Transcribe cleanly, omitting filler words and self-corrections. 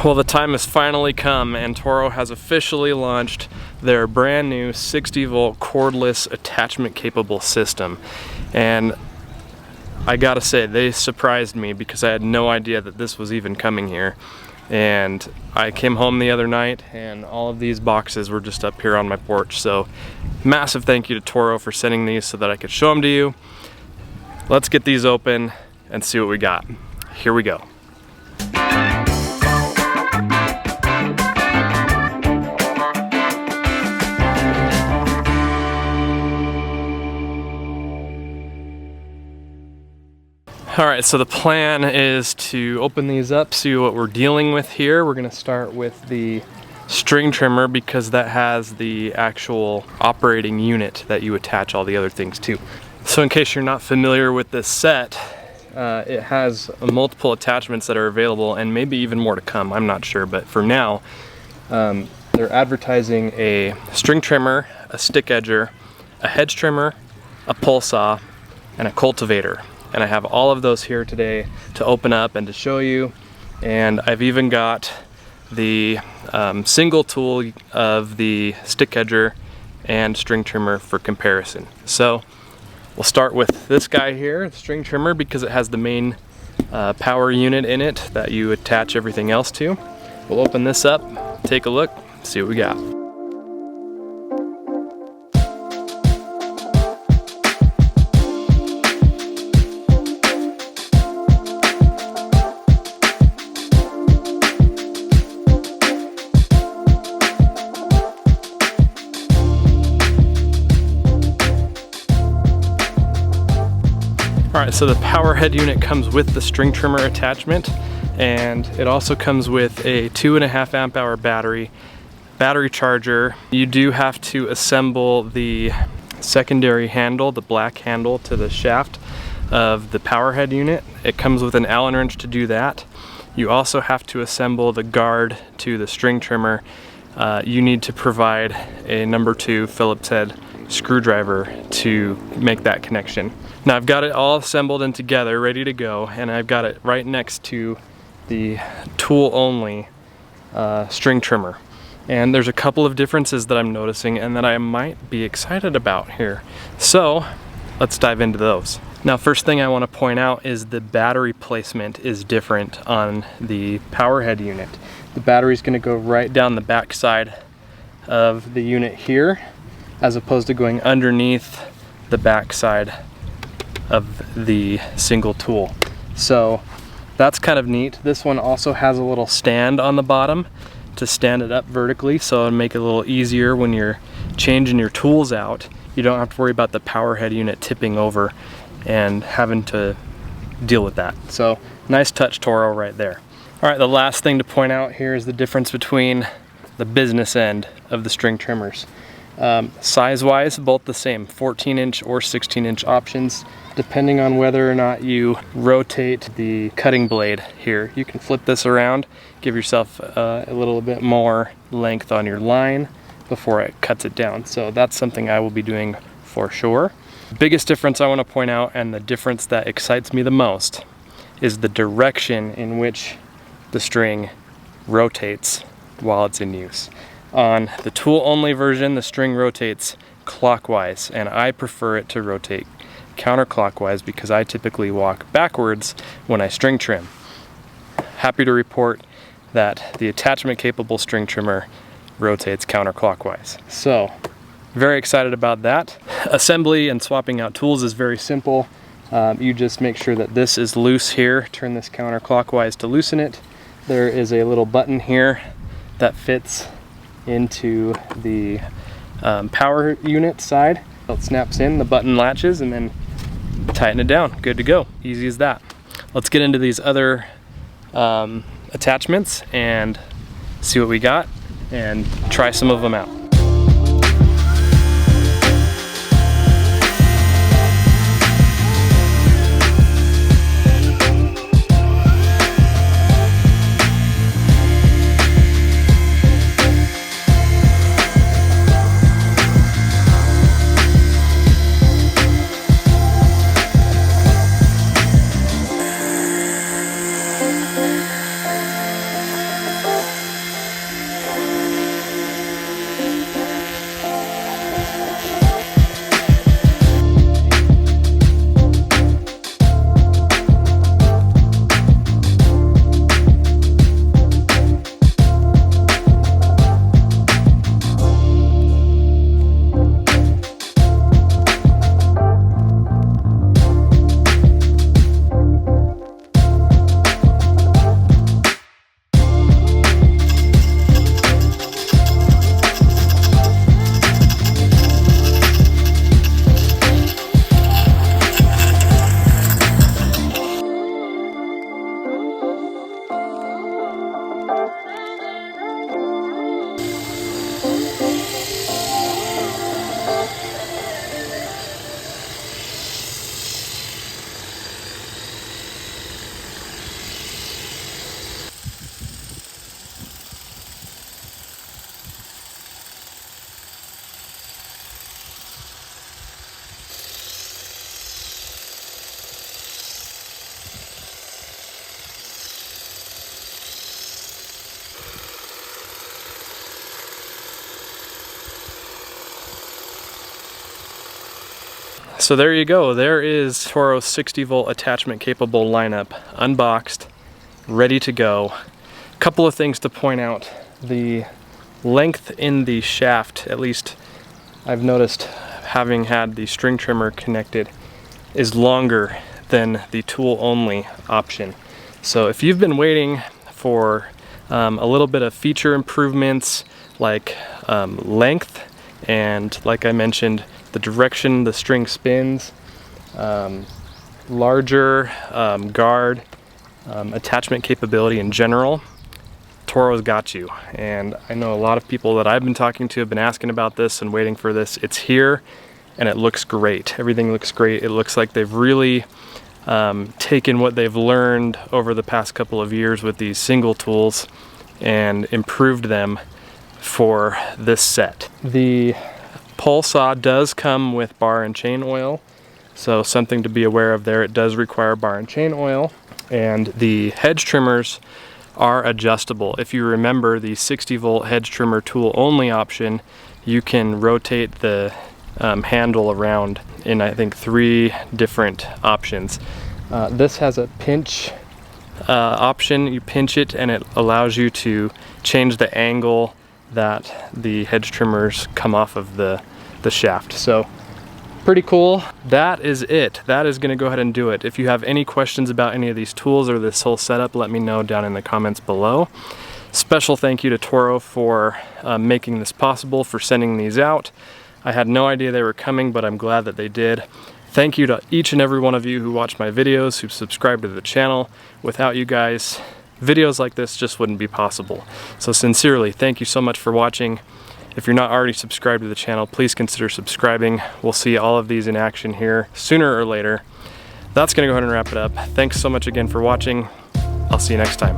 Well, the time has finally come and Toro has officially launched their brand new 60 volt cordless attachment capable system. And I gotta say, they surprised me because I had no idea that this was even coming here. And I came home the other night and all of these boxes were just up here on my porch. So massive thank you to Toro for sending these so that I could show them to you. Let's get these open and see what we got. Here we go. Alright, so the plan is to open these up, see what we're dealing with here. We're going to start with the string trimmer because that has the actual operating unit that you attach all the other things to. So in case you're not familiar with this set, it has multiple attachments that are available and maybe even more to come, I'm not sure. But for now, they're advertising a string trimmer, a stick edger, a hedge trimmer, a pole saw, and a cultivator. And I have all of those here today to open up and to show you. And I've even got the single tool of the stick edger and string trimmer for comparison. So we'll start with this guy here, the string trimmer, because it has the main power unit in it that you attach everything else to. We'll open this up, take a look, see what we got. Alright, so the power head unit comes with the string trimmer attachment, and it also comes with a 2.5 amp hour battery charger. You do have to assemble the secondary handle, the black handle to the shaft of the power head unit. It comes with an Allen wrench to do that. You also have to assemble the guard to the string trimmer. You need to provide a number 2 Phillips head screwdriver to make that connection. Now I've got it all assembled and together, ready to go, and I've got it right next to the tool only string trimmer. And there's a couple of differences that I'm noticing and that I might be excited about here. So let's dive into those. Now, first thing I want to point out is the battery placement is different on the power head unit. The battery is going to go right down the back side of the unit here, as opposed to going underneath the back side of the single tool. So that's kind of neat. This one also has a little stand on the bottom to stand it up vertically, so it'll make it a little easier when you're changing your tools out. You don't have to worry about the power head unit tipping over and having to deal with that. So nice touch, Toro, right there. All right, the last thing to point out here is the difference between the business end of the string trimmers. Size-wise, both the same, 14-inch or 16-inch options, depending on whether or not you rotate the cutting blade here. You can flip this around, give yourself a little bit more length on your line before it cuts it down. So that's something I will be doing for sure. The biggest difference I want to point out, and the difference that excites me the most, is the direction in which the string rotates while it's in use. On the tool-only version, the string rotates clockwise, and I prefer it to rotate counterclockwise because I typically walk backwards when I string trim. Happy to report that the attachment-capable string trimmer rotates counterclockwise. So, very excited about that. Assembly and swapping out tools is very simple. You just make sure that this is loose here. Turn this counterclockwise to loosen it. There is a little button here that fits into the power unit side. It snaps in, the button latches, and then tighten it down. Good to go. Easy as that. Let's get into these other attachments and see what we got and try some of them out. So there you go. There is Toro's 60-volt attachment capable lineup, unboxed, ready to go. Couple of things to point out. The length in the shaft, at least I've noticed having had the string trimmer connected, is longer than the tool only option. So if you've been waiting for a little bit of feature improvements like length and, like I mentioned, the direction the string spins, larger guard, attachment capability in general, Toro's got you. And I know a lot of people that I've been talking to have been asking about this and waiting for this. It's here and it looks great. Everything looks great. It looks like they've really taken what they've learned over the past couple of years with these single tools and improved them for this set. The pole saw does come with bar and chain oil, so something to be aware of there. It does require bar and chain oil, and the hedge trimmers are adjustable. If you remember the 60-volt hedge trimmer tool only option, you can rotate the handle around in, I think, 3 different options. This has a pinch option. You pinch it and it allows you to change the angle that the hedge trimmers come off of the shaft. So pretty cool. That is it. That is going to go ahead and do it. If you have any questions about any of these tools or this whole setup, let me know down in the comments below. Special thank you to Toro for making this possible, for sending these out. I had no idea they were coming, but I'm glad that they did. Thank you to each and every one of you who watch my videos, who subscribe to the channel. Without you guys, videos like this just wouldn't be possible. So sincerely, thank you so much for watching. If you're not already subscribed to the channel, please consider subscribing. We'll see all of these in action here sooner or later. That's gonna go ahead and wrap it up. Thanks so much again for watching. I'll see you next time.